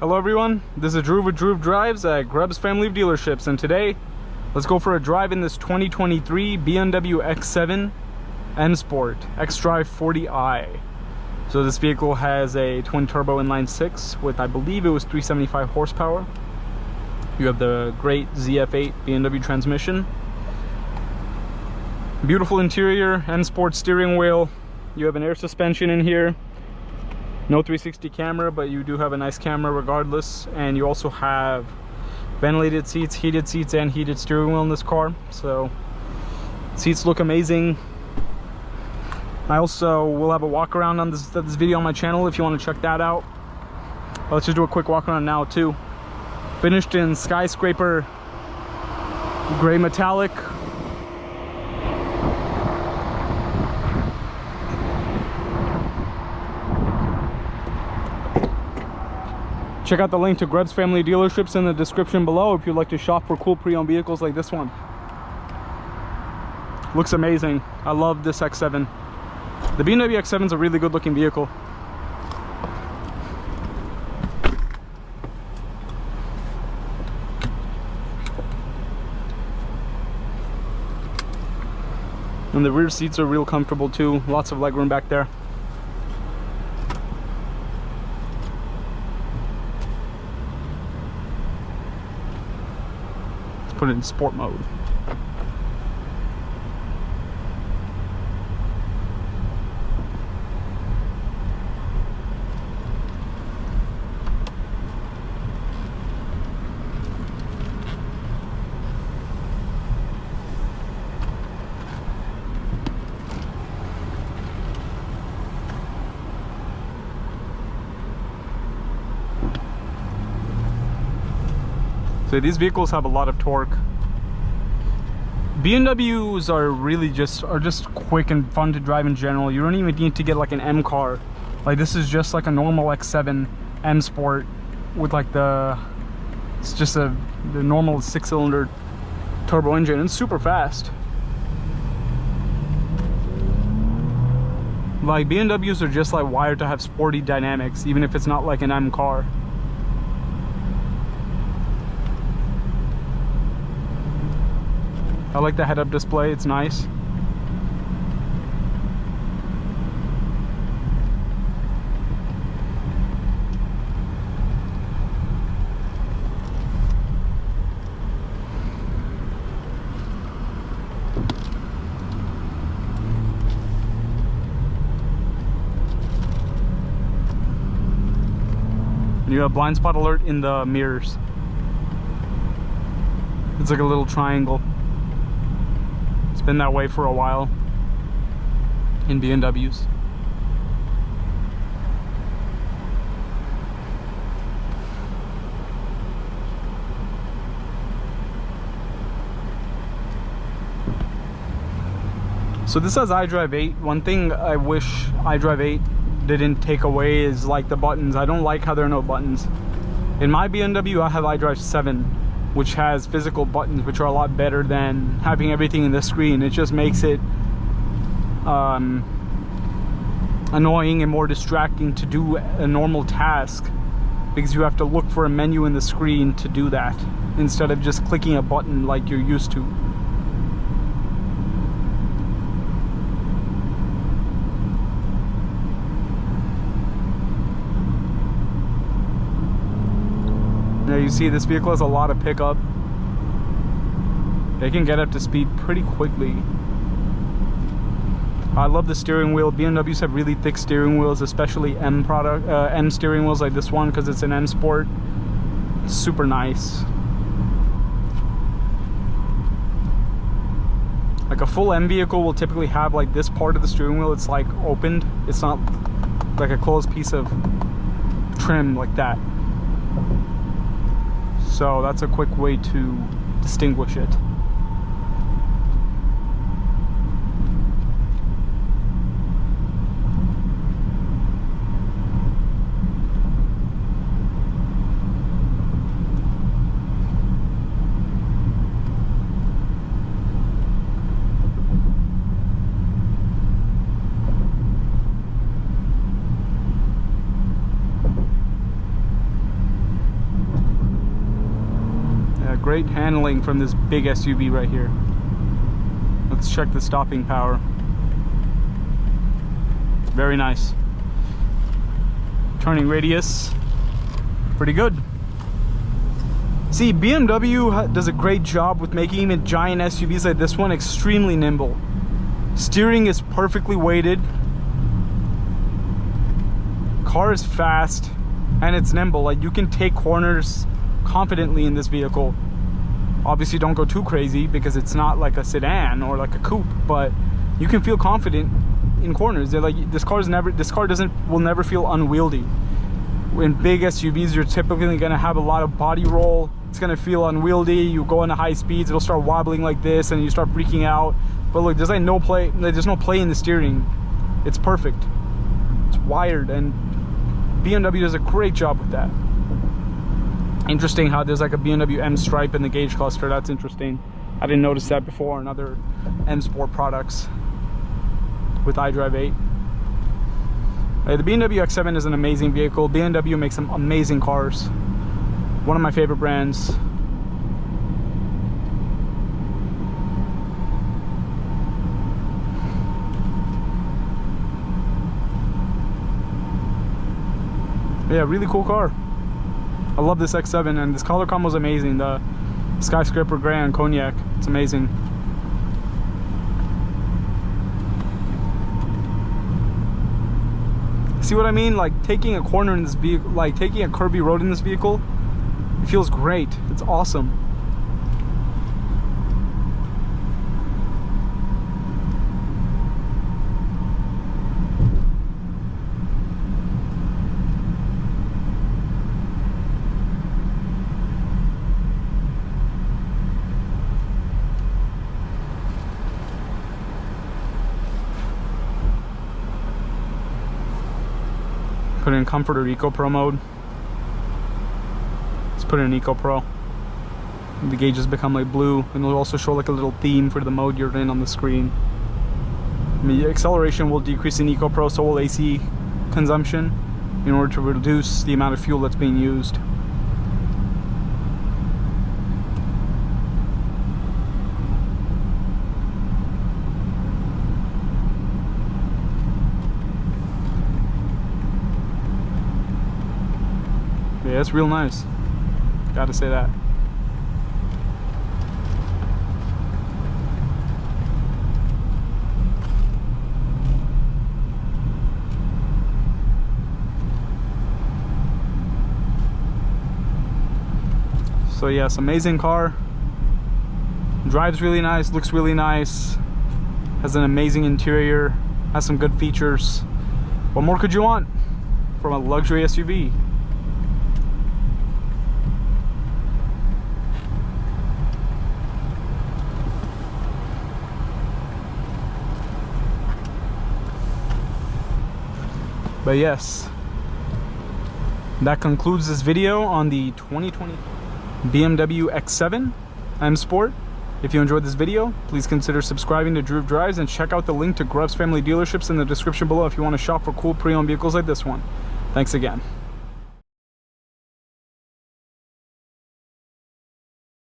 Hello everyone, this is Drew with Drew Drives at Grubbs Family of Dealerships, and today let's go for a drive in this 2023 BMW X7 M-Sport xDrive40i. So this vehicle has a twin turbo inline 6 with, I believe it was 375 horsepower. You have the great ZF8 BMW transmission. Beautiful interior, M-Sport steering wheel. You have an air suspension in here. No 360 camera, but you do have a nice camera regardless. And you also have ventilated seats, and heated steering wheel in this car. So seats look amazing. I also will have a walk around on this video on my channel if you want to check that out. Let's just do a quick walk around now too. Finished in skyscraper gray metallic. Check out the link to Grubbs Family Dealerships in the description below if you'd like to shop for cool pre-owned vehicles like this one. Looks amazing. I love this X7. The BMW X7 is a really good looking vehicle. And the rear seats are real comfortable too. Lots of legroom back there. Put it in sport mode. So these vehicles have a lot of torque. BMWs are really just quick and fun to drive in general. You don't even need to get like an M car. Like this is just like a normal X7 M-Sport with like it's just the normal 6-cylinder turbo engine. It's super fast. Like BMWs are just like wired to have sporty dynamics, even if it's not like an M car. I like the head-up display, it's nice. And you have blind spot alert in the mirrors. It's like a little triangle. It's been that way for a while in BMWs. So this has iDrive 8. One thing I wish iDrive 8 didn't take away is like the buttons. I don't like how there are no buttons. In my BMW, I have iDrive 7. Which has physical buttons, which are a lot better than having everything in the screen. It just makes it annoying and more distracting to do a normal task, because you have to look for a menu in the screen to do that instead of just clicking a button like you're used to. Now you see this vehicle has a lot of pickup. They can get up to speed pretty quickly. I love the steering wheel. BMWs have really thick steering wheels, especially M steering wheels like this one, because it's an M-Sport. Super nice. Like a full M vehicle will typically have like this part of the steering wheel, it's like opened. It's not like a closed piece of trim like that. So that's a quick way to distinguish it. great handling from this big SUV right here. Let's check the stopping power. Very nice. Turning radius, pretty good. See, BMW does a great job with making even giant SUVs like this one extremely nimble. Steering is perfectly weighted. Car is fast and it's nimble. Like, you can take corners confidently in this vehicle. Obviously don't go too crazy because it's not like a sedan or like a coupe, but you can feel confident in corners. They're like, this car will never feel unwieldy. In big SUVs, you're typically going to have a lot of body roll. It's going to feel unwieldy. You go into high speeds, it'll start wobbling like this and you start freaking out. But look, there's like no play, there's no play in the steering. It's perfect. It's wired, and BMW does a great job with that. Interesting how there's like a BMW M stripe in the gauge cluster. That's interesting. I didn't notice that before on other M-Sport products with iDrive 8. The BMW X7 is an amazing vehicle. BMW makes some amazing cars. One of my favorite brands. Yeah, really cool car. I love this X7, and this color combo is amazing. The skyscraper gray and cognac, it's amazing. See what I mean? Like, taking a corner in this vehicle, like taking a curvy road in this vehicle, it feels great. It's awesome. Put it in Comfort or Eco Pro mode. Let's put it in Eco Pro. The gauges become like blue, and it'll also show like a little theme for the mode you're in on the screen. The acceleration will decrease in Eco Pro, so will AC consumption, in order to reduce the amount of fuel that's being used. Yeah, it's real nice. Gotta say that. So yes, amazing car. Drives really nice, looks really nice. Has an amazing interior, has some good features. What more could you want from a luxury SUV? But yes, that concludes this video on the 2020 BMW X7 M-Sport. If you enjoyed this video, please consider subscribing to Groove Drives and check out the link to Grubbs Family Dealerships in the description below if you want to shop for cool pre-owned vehicles like this one. Thanks again.